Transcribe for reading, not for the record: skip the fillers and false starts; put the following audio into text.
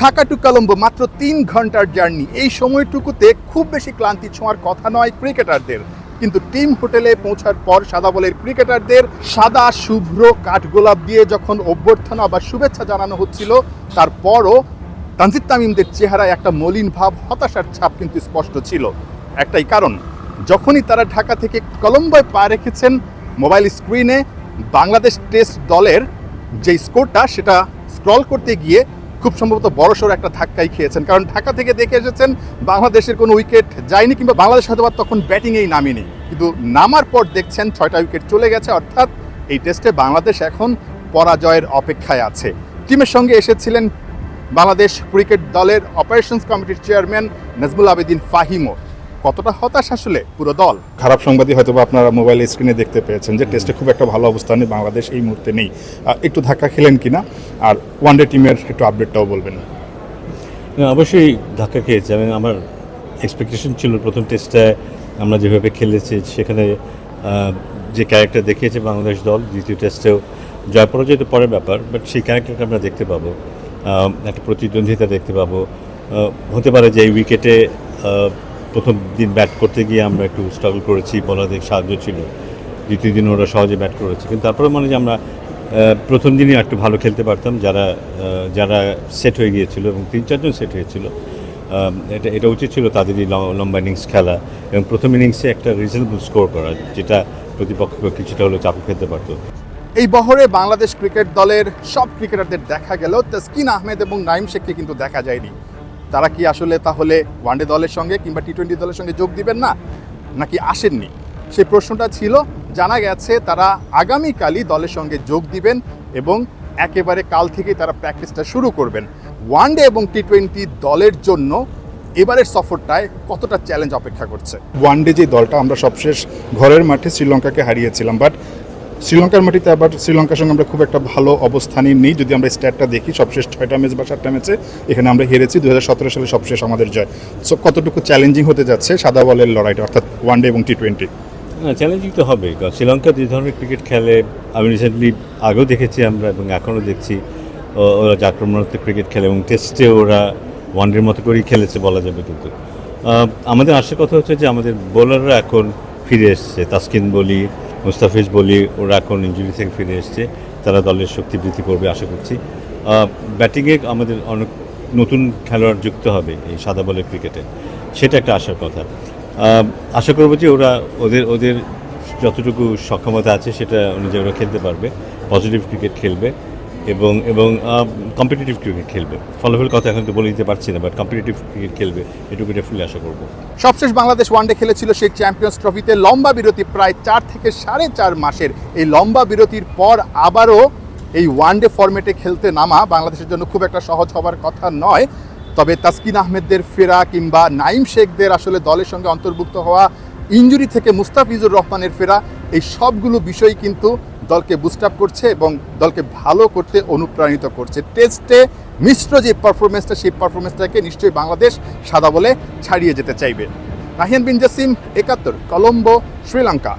Dhaka two Colombo মাত্র 3 ঘন্টার journey. এই সময়টুকুতে খুব বেশি ক্লান্তি ছোঁয়ার কথা নয় ক্রিকেটারদের, কিন্তু টিম হোটেলে পৌঁছার পর সাদা বলের ক্রিকেটারদের সাদা শুভ্র কাঠগোলাপ দিয়ে যখন অভ্যর্থনা বা শুভেচ্ছা জানানো হচ্ছিল, তারপরও তানজিদ তামিমদের চেহারায় একটা মলিন ভাব, হতাশার ছাপ কিন্তু স্পষ্ট ছিল। একটাই কারণ, যখনই তারা ঢাকা থেকে কলম্বোয় পা রেখেছেন, মোবাইল স্ক্রিনে বাংলাদেশ টেস্ট দলের যে স্কোরটা সেটা স্ক্রল করতে গিয়ে খুব সম্ভবত বড়সড় একটা ধাক্কাই খেয়েছেন। কারণ ঢাকা থেকে দেখে এসেছেন বাংলাদেশের কোনো উইকেট যায়নি, কিংবা বাংলাদেশ হয়তো তখন ব্যাটিংয়েই নামেনি, কিন্তু নামার পর দেখছেন 6টা উইকেট চলে গেছে। অর্থাৎ এই টেস্টে বাংলাদেশ এখন পরাজয়ের অপেক্ষায় আছে। টিমের সঙ্গে এসেছিলেন বাংলাদেশ ক্রিকেট দলের অপারেশনস কমিটির চেয়ারম্যান নাজমুল আবেদিন ফাহিমও। কতটা হতাশ আসলে পুরো দল? খারাপ সংবাদই হয়তো আপনারা মোবাইল স্ক্রিনে দেখতে পেয়েছেন যে টেস্টে খুব একটা ভালো অবস্থানে বাংলাদেশ এই মুহূর্তে নেই। একটু ধাক্কা খেলেন কিনা, আর ওয়ানডে টিমের একটু আপডেটটাও বলবেন। অবশ্যই ধাক্কা খেয়েছে। আমার এক্সপেকটেশন ছিল প্রথম টেস্টে আমরা যেভাবে খেলেছি সেখানে যে ক্যারেক্টার দেখিয়েছে বাংলাদেশ দল, দ্বিতীয় টেস্টেও জয় পরাজয় তো পরের ব্যাপার, বাট সেই ক্যারেক্টারটা আমরা দেখতে পাবো, একটা প্রতিদ্বন্দ্বিতা দেখতে পাবো। হতে পারে যে এই উইকেটে প্রথম দিন ব্যাট করতে গিয়ে আমরা একটু স্ট্রাগল করেছি, বলারদের সাহায্য ছিল, দ্বিতীয় দিন ওরা সহজে ব্যাট করেছে, কিন্তু তারপরে মানে যে আমরা প্রথম দিনই একটু ভালো খেলতে পারতাম, যারা সেট হয়ে গিয়েছিল এবং 3-4 জন সেট হয়েছিল, এটা উচিত ছিল তাদেরই লম্বা ইনিংস খেলা এবং প্রথম ইনিংসে একটা রিজনেবল স্কোর করা, যেটা প্রতিপক্ষকে কিছুটা হলেও চাপ খেলতে পারতো। এই বহরে বাংলাদেশ ক্রিকেট দলের সব ক্রিকেটারদের দেখা গেল, তাসকিন আহমেদ এবং নাইম শেখকে কিন্তু দেখা যায়নি। তারা কি আসলে তাহলে ওয়ানডে দলের সঙ্গে কিংবা টি-20 দলের সঙ্গে যোগ দিবেন না, নাকি আসেননি? সেই প্রশ্নটা ছিল। জানা গেছে তারা আগামীকালই দলের সঙ্গে যোগ দিবেন এবং একেবারে কাল থেকেই তারা প্র্যাকটিসটা শুরু করবেন। ওয়ানডে এবং টি-20 দলের জন্য এবারের সফরটায় কতটা চ্যালেঞ্জ অপেক্ষা করছে? ওয়ানডে যে দলটা আমরা সবশেষ ঘরের মাঠে শ্রীলঙ্কাকে হারিয়েছিলাম, বাট শ্রীলঙ্কার মাটিতে আবার শ্রীলঙ্কার সঙ্গে আমরা খুব একটা ভালো অবস্থানে নেই। যদি আমরা স্ট্যাটটা দেখি, সবশেষ 6টা ম্যাচ বা 7টা ম্যাচে এখানে আমরা হেরেছি। 2017 সালে সবশেষ আমাদের জয়। সো কতটুকু চ্যালেঞ্জিং হতে যাচ্ছে সাদা বলের লড়াইটা, অর্থাৎ ওয়ানডে এবং টি-20? হ্যাঁ, চ্যালেঞ্জিং তো হবে, কারণ শ্রীলঙ্কা যে ধরনের ক্রিকেট খেলে আমি রিসেন্টলি আগেও দেখেছি আমরা এবং এখনও দেখছি। ওরা যে আক্রমণাত্মক ক্রিকেট খেলে এবং টেস্টে ওরা ওয়ানডের মতো করেই খেলেছে বলা যাবে। কিন্তু আমাদের আসার কথা হচ্ছে যে আমাদের বোলাররা এখন ফিরে এসছে, তাসকিন বলি, মুস্তাফিজ বলি, ওরা এখন ইনজুরি থেকে ফিরে এসছে, তারা দলের শক্তি বৃদ্ধি করবে আশা করছি। ব্যাটিংয়ে আমাদের অনেক নতুন খেলোয়াড় যুক্ত হবে এই সাদা বলের ক্রিকেটে, সেটা একটা আশার কথা। আশা করবো যে ওদের যতটুকু সক্ষমতা আছে সেটা অনুযায়ী ওরা খেলতে পারবে, পজিটিভ ক্রিকেট খেলবে এবং কম্পিটিটিভ ক্রিকেট খেলবে। ফলাফল কথা এখন তো বলে দিতে পারছি না, বাট কম্পিটিটিভ ক্রিকেট খেলবে, এটুকু ডেফিনেটলি আশা করবো। সবশেষ বাংলাদেশ ওয়ানডে খেলেছিল সেই চ্যাম্পিয়ন্স ট্রফিতে। লম্বা বিরতি, প্রায় 4 থেকে 4.5 মাসের এই লম্বা বিরতির পর আবারও এই ওয়ানডে ফরম্যাটে খেলতে নামা বাংলাদেশের জন্য খুব একটা সহজ হবার কথা নয়। তবে তাসকিন আহমেদদের ফেরা কিংবা নাইম শেখদের আসলে দলের সঙ্গে অন্তর্ভুক্ত হওয়া, ইনজুরি থেকে মুস্তাফিজুর রহমানের ফেরা, এই সবগুলো বিষয় কিন্তু দলকে বুস্ট আপ করছে এবং দলকে ভালো করতে অনুপ্রাণিত করছে। টেস্টে মিশ্র যে পারফরমেন্সটা, সেই পারফরমেন্সটাকে নিশ্চয়ই বাংলাদেশ সাদা বলে ছাড়িয়ে যেতে চাইবে। নাহিয়ান বিন জাসিম, 71, কলম্বো, শ্রীলঙ্কা।